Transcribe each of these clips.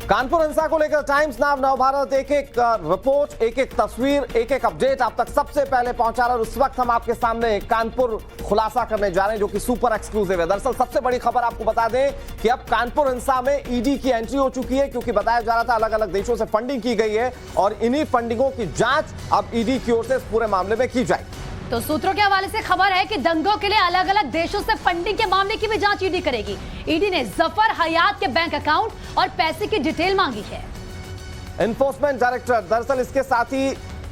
कानपुर हिंसा को लेकर टाइम्स नाउ नवभारत एक एक रिपोर्ट, एक एक तस्वीर, एक एक अपडेट आप तक सबसे पहले पहुंचा रहा है। उस वक्त हम आपके सामने कानपुर खुलासा करने जा रहे हैं जो कि सुपर एक्सक्लूसिव है। दरअसल सबसे बड़ी खबर आपको बता दें कि अब कानपुर हिंसा में ईडी की एंट्री हो चुकी है, क्योंकि बताया जा रहा था अलग अलग देशों से फंडिंग की गई है और इन्हीं फंडिंगों की जांच अब ईडी की ओर से इस पूरे मामले में की जाएगी। तो सूत्रों के हवाले से खबर है कि दंगों के लिए अलग अलग देशों से फंडिंग के मामले की भी जांच ईडी करेगी। ईडी ने जफर हयात के बैंक अकाउंट और पैसे की डिटेल मांगी है। एनफोर्समेंट डायरेक्टर दरअसल इसके साथ ही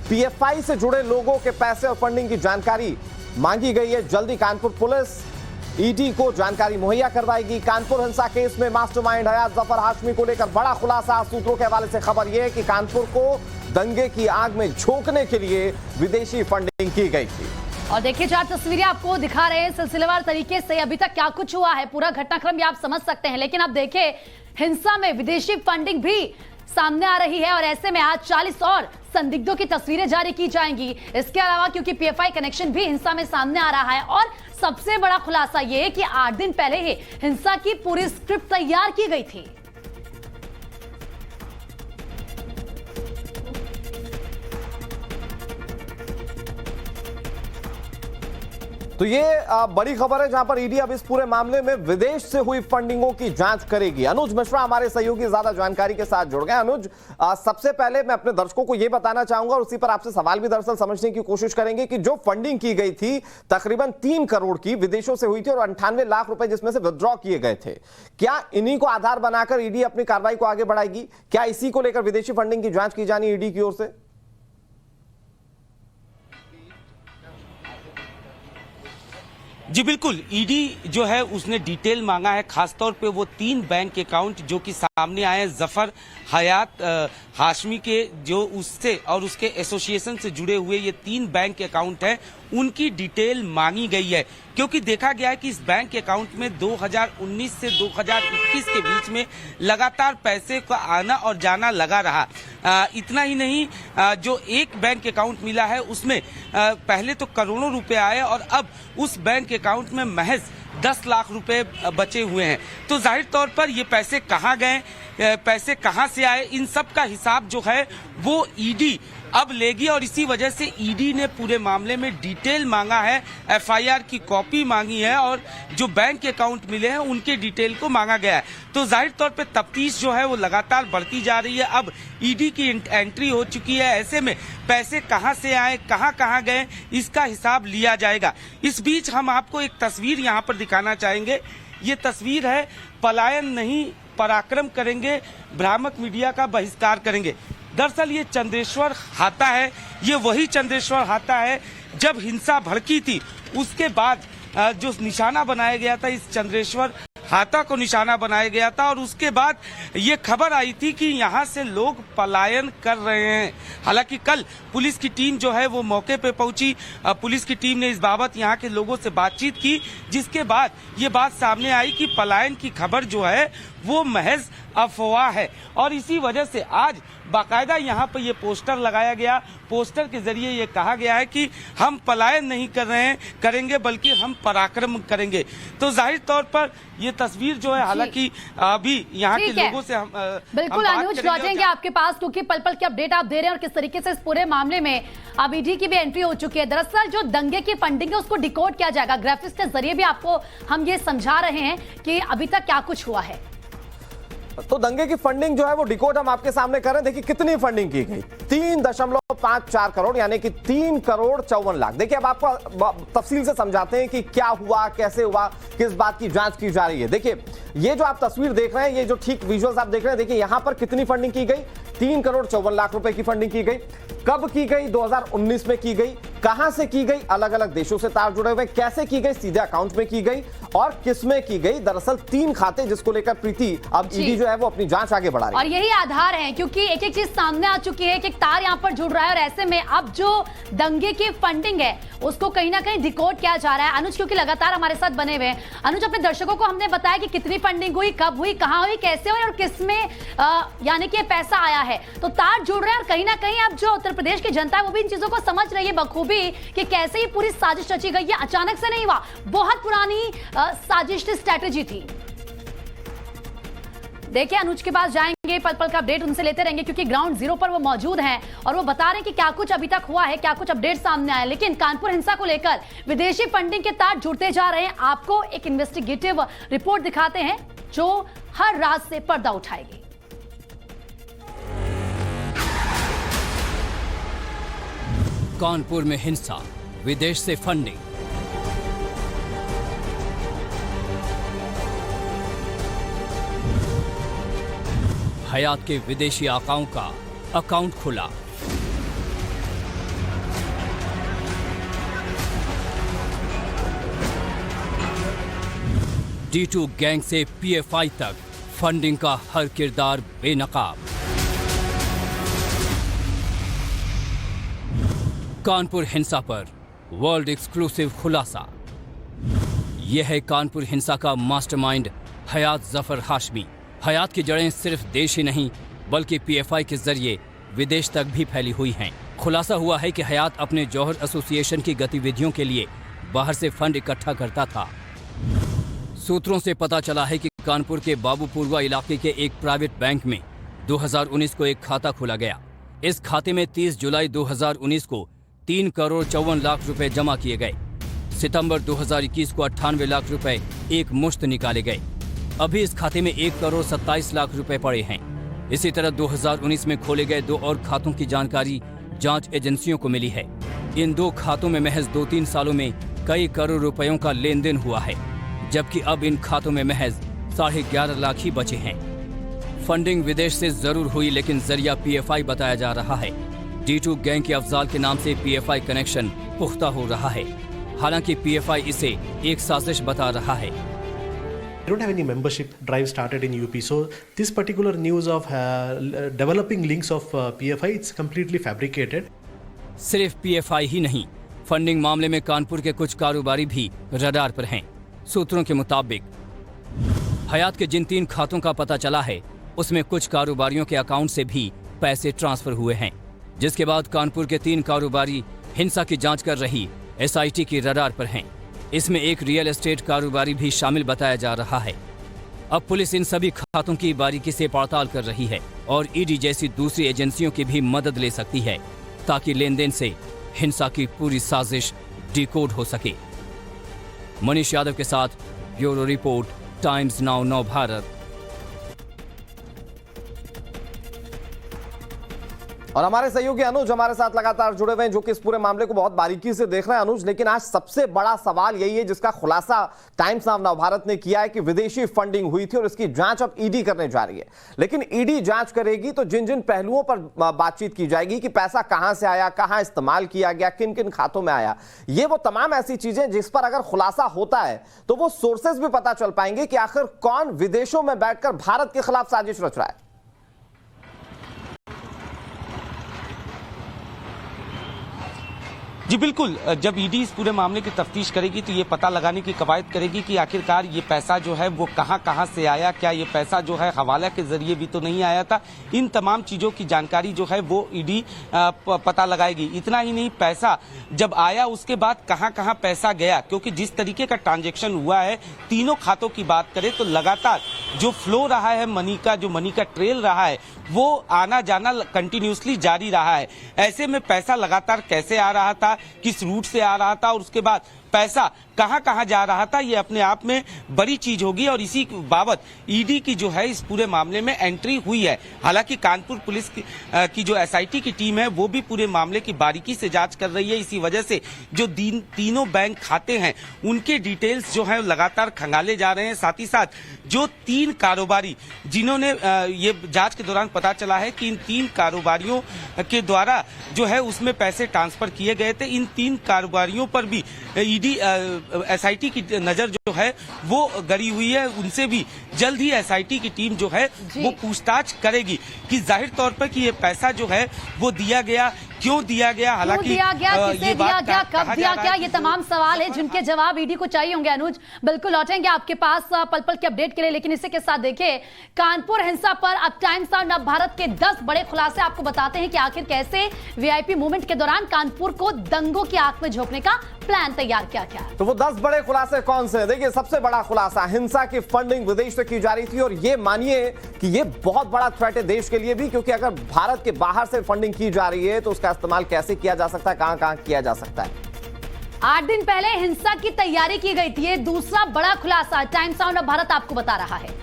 पीएफआई से जुड़े लोगों के पैसे और फंडिंग की जानकारी मांगी गई है। जल्दी कानपुर पुलिस ईडी को जानकारी मुहैया करवाएगी। कानपुर हिंसा केस में मास्टरमाइंड हयात जफर हाशमी को लेकर बड़ा खुलासा। सूत्रों के हवाले से खबर यह है कि कानपुर को दंगे की आग में झोंकने के लिए विदेशी फंडिंग की गई थी। और देखिए 4 तस्वीरें आपको दिखा रहे हैं सिलसिलेवार तरीके से अभी तक क्या कुछ हुआ है, पूरा घटनाक्रम भी आप समझ सकते हैं। लेकिन अब देखिए हिंसा में विदेशी फंडिंग भी सामने आ रही है और ऐसे में आज 40 और संदिग्धों की तस्वीरें जारी की जाएंगी। इसके अलावा क्योंकि पीएफआई कनेक्शन भी हिंसा में सामने आ रहा है और सबसे बड़ा खुलासा यह है कि 8 दिन पहले ही हिंसा की पूरी स्क्रिप्ट तैयार की गई थी। तो ये बड़ी खबर है जहां पर ईडी अब इस पूरे मामले में विदेश से हुई फंडिंगों की जांच करेगी। अनुज मिश्रा हमारे सहयोगी ज्यादा जानकारी के साथ जुड़ गए। अनुज, सबसे पहले मैं अपने दर्शकों को यह बताना चाहूंगा और उसी पर आपसे सवाल भी दरअसल समझने की कोशिश करेंगे कि जो फंडिंग की गई थी तकरीबन 3 करोड़ की विदेशों से हुई थी और 98 लाख रुपए जिसमें से विथड्रॉ किए गए थे। क्या इन्हीं को आधार बनाकर ईडी अपनी कार्रवाई को आगे बढ़ाएगी? क्या इसी को लेकर विदेशी फंडिंग की जांच की जानी ईडी की ओर से? जी बिल्कुल, ईडी जो है उसने डिटेल मांगा है, खासतौर पे वो 3 बैंक अकाउंट जो कि सामने आए हैं जफर हयात हाशमी के, जो उससे और उसके एसोसिएशन से जुड़े हुए ये 3 बैंक अकाउंट हैं, उनकी डिटेल मांगी गई है। क्योंकि देखा गया है कि इस बैंक अकाउंट में 2019 से 2021 के बीच में लगातार पैसे का आना और जाना लगा रहा। इतना ही नहीं, जो एक बैंक अकाउंट मिला है उसमें पहले तो करोड़ों रुपए आए और अब उस बैंक अकाउंट में महज 10 लाख रुपए बचे हुए हैं। तो जाहिर तौर पर ये पैसे कहाँ गए, पैसे कहाँ से आए, इन सब का हिसाब जो है वो ईडी अब लेगी और इसी वजह से ईडी ने पूरे मामले में डिटेल मांगा है, एफआईआर की कॉपी मांगी है और जो बैंक अकाउंट मिले हैं उनके डिटेल को मांगा गया है। तो जाहिर तौर पे तफ्तीश जो है वो लगातार बढ़ती जा रही है। अब ईडी की एंट्री हो चुकी है, ऐसे में पैसे कहां से आए, कहां कहां गए, इसका हिसाब लिया जाएगा। इस बीच हम आपको एक तस्वीर यहां पर दिखाना चाहेंगे। ये तस्वीर है पलायन नहीं पराक्रम करेंगे, भ्रामक मीडिया का बहिष्कार करेंगे। दरअसल ये चंद्रेश्वर हाता है, ये वही चंद्रेश्वर हाता है जब हिंसा भड़की थी उसके बाद जो निशाना बनाया गया था, इस चंद्रेश्वर हाता को निशाना बनाया गया था और उसके बाद ये खबर आई थी कि यहाँ से लोग पलायन कर रहे हैं। हालांकि कल पुलिस की टीम जो है वो मौके पे पहुंची, पुलिस की टीम ने इस बाबत यहाँ के लोगों से बातचीत की, जिसके बाद ये बात सामने आई कि पलायन की खबर जो है वो महज अफवाह है। और इसी वजह से आज बाकायदा यहाँ पर ये पोस्टर लगाया गया, पोस्टर के जरिए ये कहा गया है कि हम पलायन नहीं कर रहे हैं, करेंगे बल्कि हम पराक्रम करेंगे। तो जाहिर तौर पर ये तस्वीर जो है, हालांकि अभी यहाँ के लोगों से हम बिल्कुल अनुज लौटेंगे आपके पास, क्योंकि पल पल के अपडेट आप दे रहे हैं और किस तरीके से इस पूरे मामले में अब ईडी की भी एंट्री हो चुकी है। दरअसल जो दंगे की फंडिंग है उसको डिकोड किया जाएगा, ग्राफिक्स के जरिए भी आपको हम ये समझा रहे हैं कि अभी तक क्या कुछ हुआ है। तो दंगे की फंडिंग जो है वो डिकोड हम आपके सामने कर रहे हैं। देखिए कितनी फंडिंग की गई, 3.54 करोड़, यानी कि 3 करोड़ 54 लाख। देखिए अब आपको तफसील से समझाते हैं कि क्या हुआ, कैसे हुआ, किस बात की जांच की जा रही है। देखिए ये जो आप तस्वीर देख रहे हैं, ये जो ठीक विजुअल्स आप देख रहे हैं, देखिए यहां पर कितनी फंडिंग की गई, 3 करोड़ 54 लाख रुपए की फंडिंग की गई। कब की गई? 2019 में की गई। कहां से की गई? अलग अलग देशों से तार जुड़े हुए। कैसे की गई? सीधे अकाउंट में की गई और किसमें की गई? दरअसल 3 खाते जिसको लेकर प्रीति अब ईडी जो है वो अपनी जांच आगे बढ़ा रही है। और यही आधार है, क्योंकि एक एक चीज सामने आ चुकी है, एक एक तार यहाँ पर जुड़ रहा है और ऐसे में अब जो दंगे की फंडिंग है उसको कहीं ना कहीं डिकोड किया जा रहा है। अनुज क्योंकि लगातार हमारे साथ बने हुए हैं, अनुज अपने दर्शकों को हमने बताया कि कितनी फंडिंग हुई, कब हुई, कहां हुई, कैसे हुई और किसमें यानी कि पैसा आया है। तो तार जुड़ रहे हैं और कहीं ना कहीं अब जो उत्तर प्रदेश की जनता है वो भी इन चीजों को समझ रही है बखूबी कि कैसे ये पूरी साजिश रची गई है। अचानक से नहीं हुआ, बहुत पुरानी साजिश स्ट्रैटेजी थी। देखिए अनुज के पास जाएंगे। ये पल पल का अपडेट उनसे लेते रहेंगे, क्योंकि ग्राउंड जीरो पर वो मौजूद हैं और वो बता रहे हैं कि क्या कुछ अभी तक हुआ है, क्या कुछ अपडेट सामने आया। लेकिन कानपुर हिंसा को लेकर विदेशी फंडिंग के तार जुड़ते जा रहे हैं। आपको एक इन्वेस्टिगेटिव रिपोर्ट दिखाते हैं जो हर राज से पर्दा उठाएगी। कानपुर में हिंसा, विदेश से फंडिंग। हयात के विदेशी आकाओं का अकाउंट खुला। D2 गैंग से PFI तक फंडिंग का हर किरदार बेनकाब। कानपुर हिंसा पर वर्ल्ड एक्सक्लूसिव खुलासा। यह है कानपुर हिंसा का मास्टरमाइंड हयात जफर हाशमी। हयात की जड़ें सिर्फ देश ही नहीं बल्कि PFI के जरिए विदेश तक भी फैली हुई हैं। खुलासा हुआ है कि हयात अपने जौहर एसोसिएशन की गतिविधियों के लिए बाहर से फंड इकट्ठा करता था। सूत्रों से पता चला है कि कानपुर के बाबूपुरवा इलाके के एक प्राइवेट बैंक में 2019 को एक खाता खोला गया। इस खाते में 30 जुलाई 2019 को 3 करोड़ 54 लाख रुपए जमा किए गए। सितंबर 2021 को 98 लाख रुपए एक मुश्त निकाले गए। अभी इस खाते में 1 करोड़ 27 लाख रुपए पड़े हैं। इसी तरह 2019 में खोले गए 2 और खातों की जानकारी जांच एजेंसियों को मिली है। इन 2 खातों में महज 2-3 सालों में कई करोड़ रुपयों का लेन देन हुआ है, जबकि अब इन खातों में महज 11.5 लाख ही बचे हैं। फंडिंग विदेश से जरूर हुई, लेकिन जरिया PFI बताया जा रहा है। D2 गैंग के अफजाल के नाम से PFI कनेक्शन पुख्ता हो रहा है। हालांकि PFI इसे एक साजिश बता रहा है। I don't have any membership drive started in UP, so this particular news of developing links of PFI, it's completely fabricated. सिर्फ PFI ही नहीं, फंडिंग मामले में कानपुर के कुछ कारोबारी भी रडार पर हैं। सूत्रों के मुताबिक हयात के जिन 3 खातों का पता चला है उसमें कुछ कारोबारियों के अकाउंट से भी पैसे ट्रांसफर हुए हैं, जिसके बाद कानपुर के 3 कारोबारी हिंसा की जांच कर रही SIT की रडार पर हैं। इसमें एक रियल एस्टेट कारोबारी भी शामिल बताया जा रहा है। अब पुलिस इन सभी खातों की बारीकी से पड़ताल कर रही है और ED जैसी दूसरी एजेंसियों की भी मदद ले सकती है, ताकि लेन देन से हिंसा की पूरी साजिश डिकोड हो सके। मनीष यादव के साथ ब्यूरो रिपोर्ट, टाइम्स नाउ नव भारत। और हमारे सहयोगी अनुज हमारे साथ लगातार जुड़े हुए हैं, जो कि इस पूरे मामले को बहुत बारीकी से देख रहे हैं। अनुज, लेकिन आज सबसे बड़ा सवाल यही है जिसका खुलासा टाइम्स नाउ नव भारत ने किया है कि विदेशी फंडिंग हुई थी और इसकी जांच अब ED करने जा रही है। लेकिन ED जांच करेगी तो जिन जिन पहलुओं पर बातचीत की जाएगी कि पैसा कहां से आया, कहां इस्तेमाल किया गया, किन किन खातों में आया, ये वो तमाम ऐसी चीजें जिस पर अगर खुलासा होता है तो वो सोर्सेज भी पता चल पाएंगे कि आखिर कौन विदेशों में बैठकर भारत के खिलाफ साजिश रच रहा है। जी बिल्कुल, जब ED इस पूरे मामले की तफ्तीश करेगी तो ये पता लगाने की कवायद करेगी कि आखिरकार ये पैसा जो है वो कहां से आया, क्या ये पैसा जो है हवाला के जरिए भी तो नहीं आया था। इन तमाम चीजों की जानकारी जो है वो ED पता लगाएगी। इतना ही नहीं, पैसा जब आया उसके बाद कहां पैसा गया, क्योंकि जिस तरीके का ट्रांजेक्शन हुआ है, तीनों खातों की बात करें तो लगातार जो फ्लो रहा है मनी का ट्रेल रहा है वो आना जाना कंटिन्यूसली जारी रहा है। ऐसे में पैसा लगातार कैसे आ रहा था, किस रूट से आ रहा था और उसके बाद पैसा कहां जा रहा था, ये अपने आप में बड़ी चीज होगी। और इसी बाबत ED की जो है इस पूरे मामले में एंट्री हुई है। हालांकि कानपुर पुलिस की जो SIT की टीम है वो भी पूरे मामले की बारीकी से जांच कर रही है। इसी वजह से जो तीनों बैंक खाते हैं उनके डिटेल्स जो है लगातार खंगाले जा रहे हैं। साथ ही साथ जो 3 कारोबारी जिन्होंने ये जांच के दौरान पता चला है कि इन 3 कारोबारियों के द्वारा जो है उसमें पैसे ट्रांसफर किए गए थे, इन 3 कारोबारियों पर भी ED SIT की नजर जो है वो गड़ी हुई है। उनसे भी जल्द ही SIT की टीम जो है वो पूछताछ करेगी कि जाहिर तौर पर कि ये पैसा जो है वो दिया गया क्यों दिया गया, हालांकि दिया गया, किसे ये दिया बात गया, कहा कब जा दिया रहा गया, है ये कि तमाम सवाल है जिनके जवाब ईडी को चाहिए होंगे। अनुज, बिल्कुल लौटेंगे आपके पास पल पल के अपडेट के लिए, लेकिन इसी के साथ देखिए कानपुर हिंसा पर अब टाइम्स ऑफ नव भारत के 10 बड़े खुलासे आपको बताते हैं कि आखिर कैसे वीआईपी मूवमेंट के दौरान कानपुर को दंगों की आंख में झोंकने का प्लान तैयार किया गया। तो वो 10 बड़े खुलासे कौन से हैं? देखिए, सबसे बड़ा खुलासा, हिंसा की फंडिंग विदेश से की जा रही थी, और ये मानिए कि ये बहुत बड़ा थ्रेट है देश के लिए भी, क्योंकि अगर भारत के बाहर से फंडिंग की जा रही है तो उसका इस्तेमाल कैसे किया जा सकता है, कहां कहां किया जा सकता है। 8 दिन पहले हिंसा की तैयारी की गई थी, ये दूसरा बड़ा खुलासा टाइम्स ऑफ भारत आपको बता रहा है।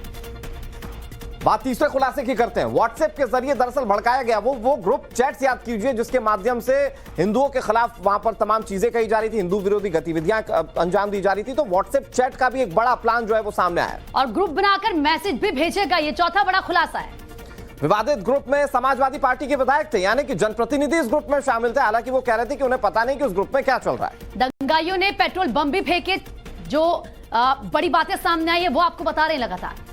बात तीसरे खुलासे की करते हैं। व्हाट्सएप के जरिए दरअसल भड़काया गया वो ग्रुप चैट्स याद कीजिए जिसके माध्यम से हिंदुओं के खिलाफ वहां पर तमाम चीजें कही जा रही थी, हिंदू विरोधी गतिविधियां अंजाम दी जा रही थी। तो व्हाट्सएप चैट का भी एक बड़ा प्लान जो है वो सामने आया और ग्रुप बनाकर मैसेज भी भेजेगा, ये चौथा बड़ा खुलासा है। विवादित ग्रुप में समाजवादी पार्टी के विधायक थे, यानी कि जनप्रतिनिधि इस ग्रुप में शामिल थे। हालांकि वो कह रहे थे कि उन्हें पता नहीं कि उस ग्रुप में क्या चल रहा है। दंगाइयों ने पेट्रोल बम भी फेंके, जो बड़ी बातें सामने आई है वो आपको बता रहे हैं लगातार।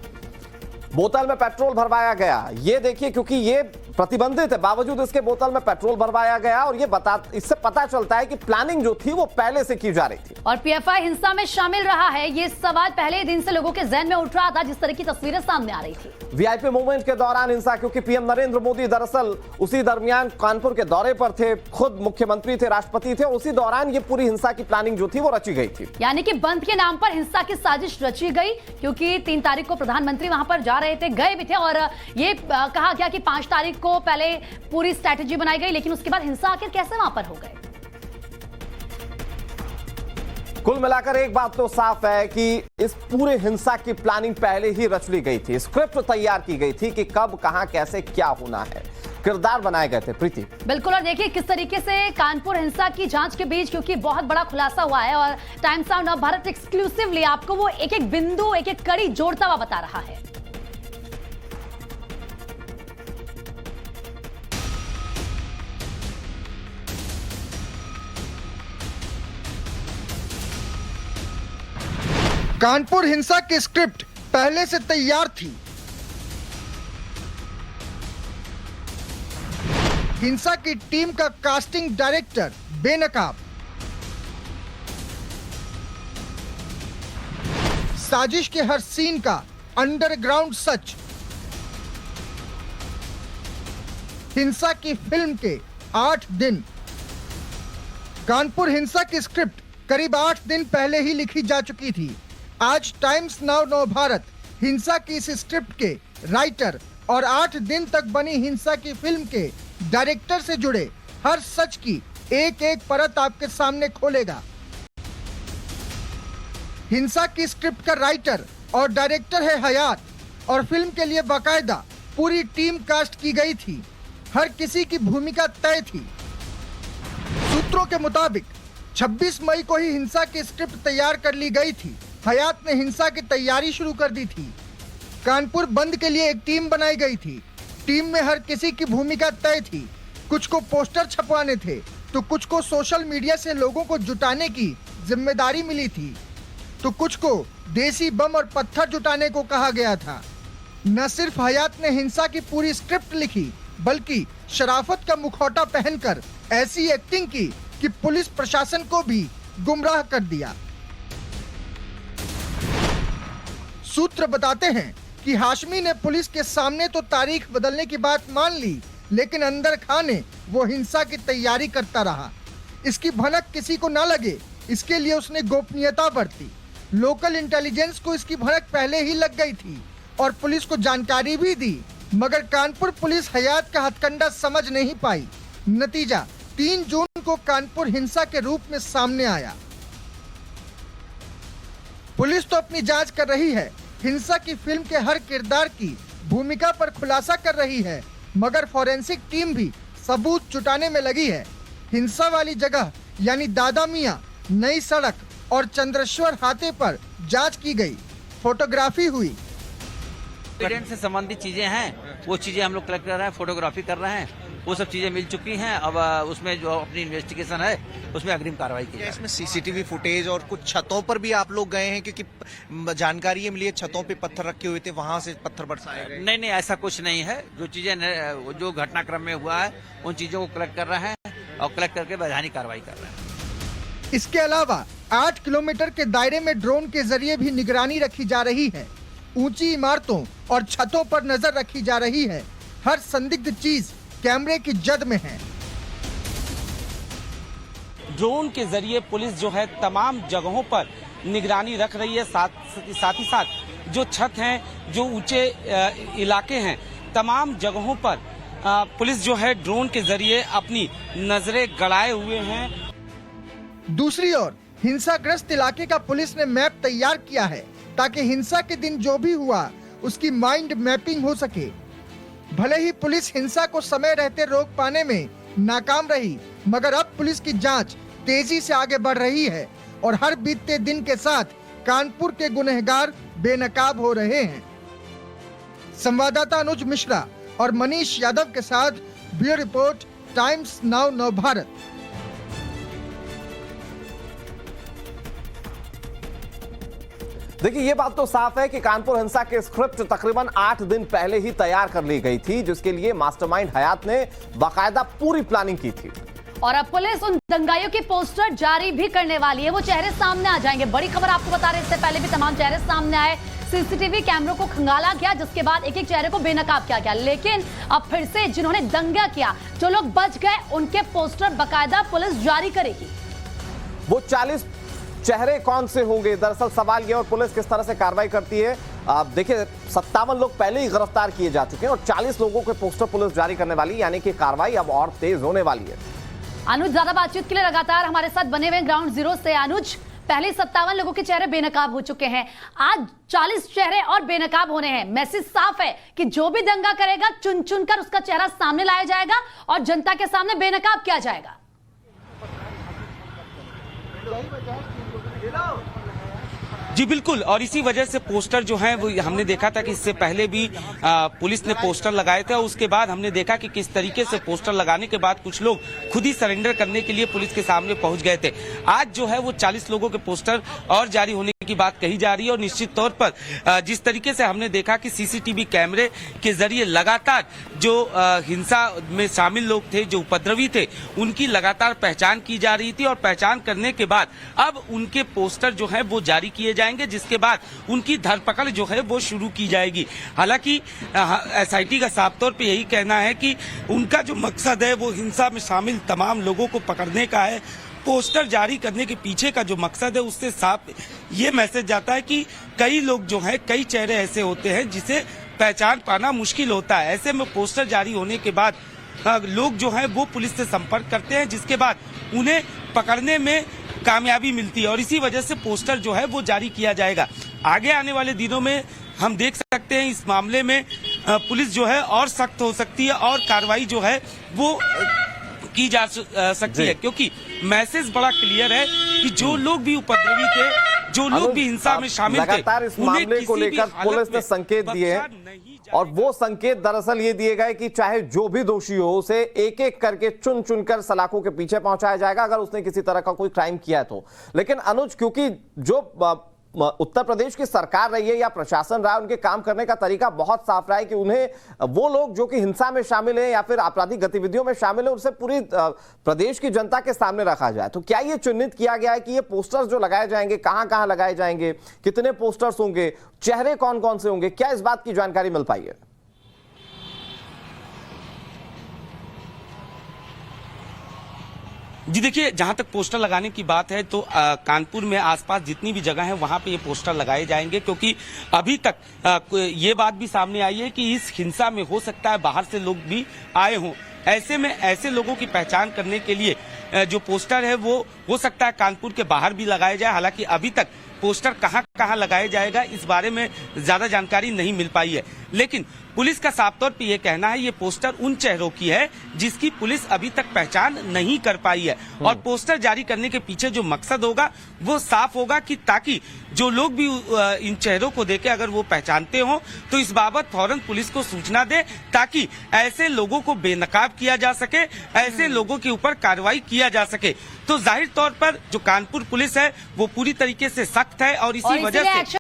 बोतल में पेट्रोल भरवाया गया, ये देखिए, क्योंकि ये प्रतिबंधित है, बावजूद इसके बोतल में पेट्रोल भरवाया गया, और इससे पता चलता है कि प्लानिंग जो थी वो पहले से की जा रही थी। और पीएफआई हिंसा में शामिल रहा है, ये सवाल पहले दिन से लोगों के जहन में उठ रहा था, जिस तरह की तस्वीरें सामने आ रही थी। वीआईपी मूवमेंट के दौरान हिंसा, क्योंकि पीएम नरेंद्र मोदी दरअसल उसी दरमियान कानपुर के दौरे पर थे, खुद मुख्यमंत्री थे, राष्ट्रपति थे, और उसी दौरान ये पूरी हिंसा की प्लानिंग जो थी वो रची गई थी। यानी कि बंद के नाम पर हिंसा की साजिश रची गई, क्योंकि 3 तारीख को प्रधानमंत्री वहां पर जा रहे थे, गए भी थे, और ये कहा गया कि 5 तारीख को पहले पूरी स्ट्रैटेजी बनाई गई, लेकिन उसके बाद हिंसा आखिर कैसे वहां पर हो गए। कुल मिलाकर एक बात तो साफ है कि इस पूरे हिंसा की प्लानिंग पहले ही रच ली गई थी, स्क्रिप्ट तैयार की गई थी कि कब, कहां, कैसे, क्या होना है, किरदार बनाए गए थे। प्रीति, बिल्कुल, और देखिए किस तरीके से कानपुर हिंसा की जांच के बीच, क्योंकि बहुत बड़ा खुलासा हुआ है और टाइम्स ऑफ नव भारत एक्सक्लूसिवली आपको वो एक एक बिंदु, एक एक कड़ी जोड़ता हुआ बता रहा है। कानपुर हिंसा की स्क्रिप्ट पहले से तैयार थी। हिंसा की टीम का कास्टिंग डायरेक्टर बेनकाब, साजिश के हर सीन का अंडरग्राउंड सच, हिंसा की फिल्म के 8 दिन। कानपुर हिंसा की स्क्रिप्ट करीब 8 दिन पहले ही लिखी जा चुकी थी। आज टाइम्स नाउ नव भारत हिंसा की इस स्क्रिप्ट के राइटर और 8 दिन तक बनी हिंसा की फिल्म के डायरेक्टर से जुड़े हर सच की एक एक परत आपके सामने खोलेगा। हिंसा की स्क्रिप्ट का राइटर और डायरेक्टर है हयात, और फिल्म के लिए बाकायदा पूरी टीम कास्ट की गई थी, हर किसी की भूमिका तय थी। सूत्रों के मुताबिक 26 मई को ही हिंसा की स्क्रिप्ट तैयार कर ली गई थी। हयात ने हिंसा की तैयारी शुरू कर दी थी। कानपुर बंद के लिए एक टीम बनाई गई थी। टीम में हर किसी की भूमिका तय थी। कुछ को पोस्टर छपवाने थे, तो कुछ को सोशल मीडिया से लोगों को जुटाने की जिम्मेदारी मिली थी, तो कुछ को देसी बम और पत्थर जुटाने को कहा गया था। न सिर्फ हयात ने हिंसा की पूरी स्क्रिप्ट लिखी, बल्कि शराफत का मुखौटा पहनकर ऐसी एक्टिंग की कि पुलिस प्रशासन को भी गुमराह कर दिया। सूत्र बताते हैं कि हाशमी ने पुलिस के सामने तो तारीख बदलने की बात मान ली, लेकिन अंदर खाने वो हिंसा की तैयारी करता रहा। इसकी भनक किसी को ना लगे, इसके लिए उसने गोपनीयता बरती। लोकल इंटेलिजेंस को इसकी भनक पहले ही लग गई थी और पुलिस को जानकारी भी दी, मगर कानपुर पुलिस हयात का हथकंडा समझ नहीं पाई। नतीजा 3 जून को कानपुर हिंसा के रूप में सामने आया। पुलिस तो अपनी जांच कर रही है, हिंसा की फिल्म के हर किरदार की भूमिका पर खुलासा कर रही है, मगर फॉरेंसिक टीम भी सबूत जुटाने में लगी है। हिंसा वाली जगह यानी दादा मियां, नई सड़क और चंद्रेश्वर हाथे पर जांच की गई, फोटोग्राफी हुई। एविडेंस से संबंधित चीजें हैं, वो चीजें हम लोग कलेक्ट कर रहे हैं, फोटोग्राफी कर रहे हैं, वो सब चीजें मिल चुकी हैं। अब उसमें जो अपनी इन्वेस्टिगेशन है उसमें अग्रिम कार्रवाई की जाएगी। इसमें सीसीटीवी फुटेज और कुछ छतों पर भी आप लोग गए हैं, क्योंकि जानकारी ये मिली है छतों पे पत्थर रखे हुए थे, वहां से पत्थर बरसाए गए। नहीं नहीं, ऐसा कुछ नहीं है। जो चीजें जो घटनाक्रम में हुआ है उन चीजों को कलेक्ट कर रहे हैं और कलेक्ट करके वैधानिक कार्रवाई कर रहे हैं। इसके अलावा 8 किलोमीटर के दायरे में ड्रोन के जरिए भी निगरानी रखी जा रही है। ऊंची इमारतों और छतों पर नजर रखी जा रही है। हर संदिग्ध चीज कैमरे की जद में है। ड्रोन के जरिए पुलिस जो है तमाम जगहों पर निगरानी रख रही है। साथ ही साथ जो छत हैं, जो ऊंचे इलाके हैं, तमाम जगहों पर पुलिस जो है ड्रोन के जरिए अपनी नजरें गड़ाए हुए हैं। दूसरी ओर हिंसाग्रस्त इलाके का पुलिस ने मैप तैयार किया है ताकि हिंसा के दिन जो भी हुआ उसकी माइंड मैपिंग हो सके। भले ही पुलिस हिंसा को समय रहते रोक पाने में नाकाम रही, मगर अब पुलिस की जांच तेजी से आगे बढ़ रही है और हर बीतते दिन के साथ कानपुर के गुनहगार बेनकाब हो रहे हैं। संवाददाता अनुज मिश्रा और मनीष यादव के साथ ब्यूरो रिपोर्ट, टाइम्स नाउ नव भारत। देखिए, ये बात तो साफ है कि कानपुर हिंसा के स्क्रिप्ट तकरीबन 8 दिन पहले ही तैयार कर ली गई थी, जिसके लिए मास्टरमाइंड हयात ने बाकायदा पूरी प्लानिंग की थी। और अब पुलिस उन दंगाइयों की पोस्टर जारी भी करने वाली है। वो चेहरे सामने आ जाएंगे। बड़ी खबर आपको बता रहे, इससे पहले भी तमाम चेहरे सामने आए। सीसीटीवी कैमरों को खंगाला गया, जिसके बाद एक एक चेहरे को बेनकाब किया गया। लेकिन अब फिर से जिन्होंने दंगा किया, जो लोग बच गए, उनके पोस्टर बाकायदा पुलिस जारी करेगी। वो 40 चेहरे कौन से होंगे, दरअसल सवाल यह, और पुलिस किस तरह से कार्रवाई करती है। आप देखिए, 57 लोग पहले ही गिरफ्तार किए जा चुके हैं और 40 लोगों के पोस्टर पुलिस जारी करने वाली, यानी कि कार्रवाई अब और तेज होने वाली है। अनुज ज्यादा बातचीत के लिए लगातार हमारे साथ बने हुए ग्राउंड जीरो से। अनुज, पहले 57 लोगों के चेहरे बेनकाब हो चुके हैं, आज 40 चेहरे और बेनकाब होने हैं। मैसेज साफ है कि जो भी दंगा करेगा चुन चुन कर उसका चेहरा सामने लाया जाएगा और जनता के सामने बेनकाब किया जाएगा। जी बिल्कुल, और इसी वजह से पोस्टर जो है वो हमने देखा था कि इससे पहले भी पुलिस ने पोस्टर लगाए थे और उसके बाद हमने देखा कि किस तरीके से पोस्टर लगाने के बाद कुछ लोग खुद ही सरेंडर करने के लिए पुलिस के सामने पहुंच गए थे। आज जो है वो 40 लोगों के पोस्टर और जारी होने की बात कही जा रही है और निश्चित तौर पर जिस तरीके से हमने देखा कि सीसीटीवी कैमरे के जरिए लगातार जो हिंसा में शामिल लोग थे, जो उपद्रवी थे, उनकी लगातार पहचान की जा रही थी और पहचान करने के बाद अब उनके पोस्टर जो है वो जारी किए जाएंगे, जिसके बाद उनकी धरपकड़ जो है वो शुरू की जाएगी। हालांकि एसआईटी का साफ तौर पे यही कहना है कि उनका जो मकसद है वो हिंसा में शामिल तमाम लोगों को पकड़ने का है। पोस्टर जारी करने के पीछे का जो मकसद है उससे साफ ये मैसेज जाता है कि कई लोग जो हैं, कई चेहरे ऐसे होते हैं जिसे पहचान पाना मुश्किल होता है। ऐसे में पोस्टर जारी होने के बाद लोग जो हैं वो पुलिस से संपर्क करते हैं, जिसके बाद उन्हें पकड़ने में कामयाबी मिलती है और इसी वजह से पोस्टर जो है वो जारी किया जाएगा। आगे आने वाले दिनों में हम देख सकते हैं इस मामले में पुलिस जो है और सख्त हो सकती है और कार्रवाई जो है वो की जा सकती है, क्योंकि मैसेज बड़ा क्लियर है कि जो लोग भी उपद्रवी थे, जो लोग भी हिंसा में शामिल थे, लगातार इस मामले को लेकर पुलिस ने संकेत दिए हैं और वो संकेत दरअसल ये दिए गए कि चाहे जो भी दोषी हो उसे एक एक करके चुन चुनकर सलाखों के पीछे पहुंचाया जाएगा अगर उसने किसी तरह का कोई क्राइम किया है तो। लेकिन अनुज, क्योंकि जो उत्तर प्रदेश की सरकार रही है या प्रशासन रहा है, उनके काम करने का तरीका बहुत साफ रहा है कि उन्हें वो लोग जो कि हिंसा में शामिल हैं या फिर आपराधिक गतिविधियों में शामिल है उनसे पूरी प्रदेश की जनता के सामने रखा जाए। तो क्या ये चिन्हित किया गया है कि ये पोस्टर्स जो लगाए जाएंगे कहां कहां लगाए जाएंगे, कितने पोस्टर्स होंगे, चेहरे कौन कौन से होंगे, क्या इस बात की जानकारी मिल पाई है? जी देखिए, जहां तक पोस्टर लगाने की बात है तो कानपुर में आसपास जितनी भी जगह है वहां पे ये पोस्टर लगाए जाएंगे, क्योंकि अभी तक ये बात भी सामने आई है कि इस हिंसा में हो सकता है बाहर से लोग भी आए हों। ऐसे में ऐसे लोगों की पहचान करने के लिए जो पोस्टर है वो हो सकता है कानपुर के बाहर भी लगाया जाए। हालांकि अभी तक पोस्टर कहां कहां लगाया जाएगा इस बारे में ज्यादा जानकारी नहीं मिल पाई है, लेकिन पुलिस का साफ तौर पे ये कहना है ये पोस्टर उन चेहरों की है जिसकी पुलिस अभी तक पहचान नहीं कर पाई है, और पोस्टर जारी करने के पीछे जो मकसद होगा वो साफ होगा कि ताकि जो लोग भी इन चेहरों को देखे अगर वो पहचानते हो तो इस बाबत फौरन पुलिस को सूचना दे, ताकि ऐसे लोगों को बेनकाब किया जा सके, ऐसे लोगों के ऊपर कार्रवाई किया जा सके। तो जाहिर तौर पर जो कानपुर पुलिस है वो पूरी तरीके से सख्त है और इसी वजह से